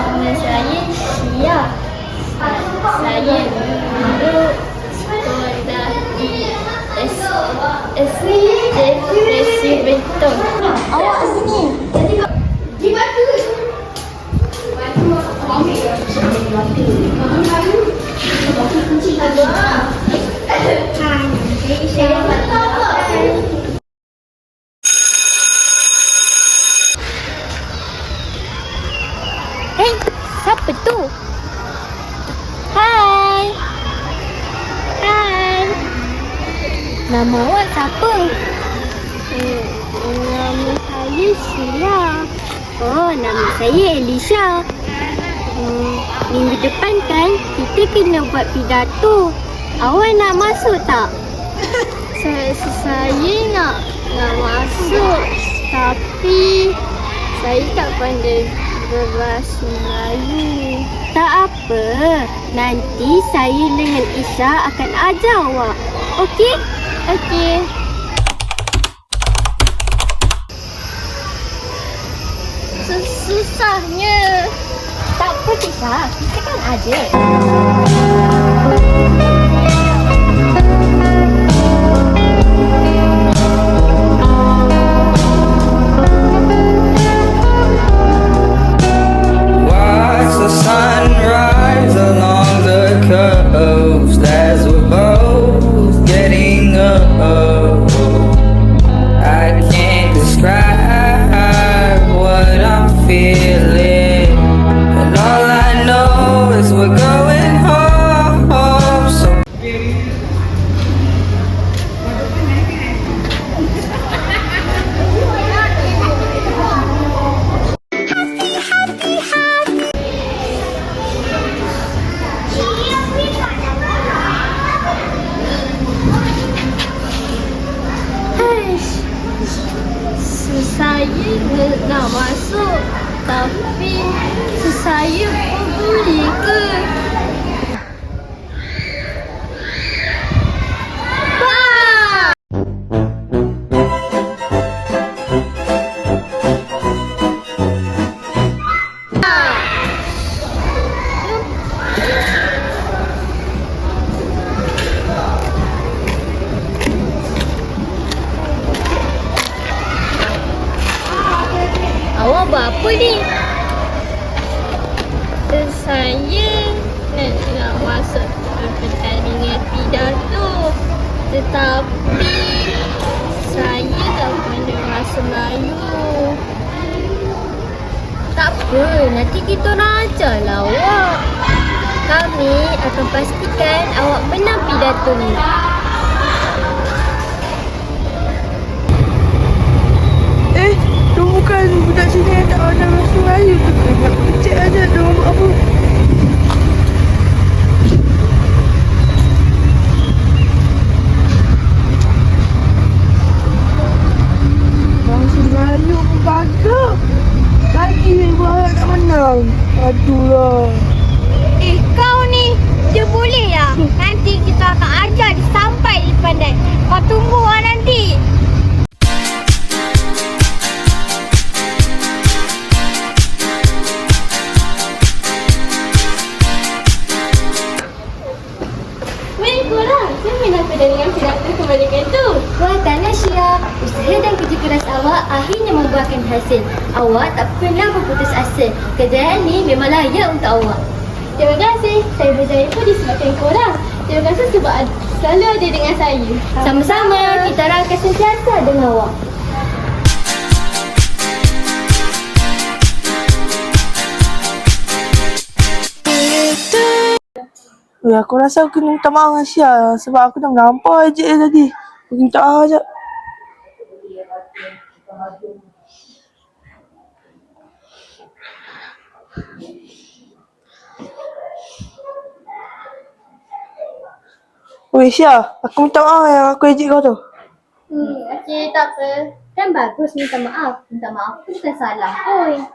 Nama saya Syia. Saya duduk sekolah di SJPC Bentong. Awak sini. Di batu. Kunci tadi. Hei, siapa tu? Hai. Hai. Nama awak siapa? Nama saya Syia. Oh, nama saya Elisha. Minggu depan kan kita kena buat pidato. Awak nak masuk tak? Saya nak masuk, tapi saya tak pandai berbahasa Melayu. Tak apa, nanti saya dengan Isha akan ajar awak. Okey? Okey. Susahnya. Tak apa, Isha. Kita kan ada. Watch the sunrise along the coast as we're both getting old. I can't describe what I'm feeling, and all I know is we're going home. So Saya nak masuk, tapi saya pun boleh ke? Awak buat apa ni? Saya nak masuk pertandingan pidato, tetapi saya tak pandai bahasa Melayu. Tak apa, nanti kita orang ajarlah awak. Kami akan pastikan awak menang pidato ni. Dia bukan budak sini yang tak ada bahasa Melayu tu. Nak kecek aja dia buat apa. Bahasa Melayu pun bagak. Lagi buat nak menang. Aduh lah. Kau ni, dia boleh lah. Nanti kita akan ajar dia sampai dia pandai. Kau tunggu lah nanti. Dengan pidato kemerdekaan tu. Buatanlah Syia. Usaha dan kerja keras awak akhirnya membuahkan hasil. Awak tak pernah berputus asa. Kejayaan ni memang layak untuk awak. Terima kasih. Saya berjaya pun disebabkan korang. Terima kasih sebab selalu ada dengan saya. Sama-sama. Kita orang akan sentiasa dengan awak. Aku rasa aku kena minta maaf dengan Syia sebab aku dah mengampau je dia tadi. Aku minta maaf je. Oi Syia, aku minta maaf yang aku ejek kau tu. Okey, tak apa. Kan bagus minta maaf. Minta maaf tu bukan salah pun.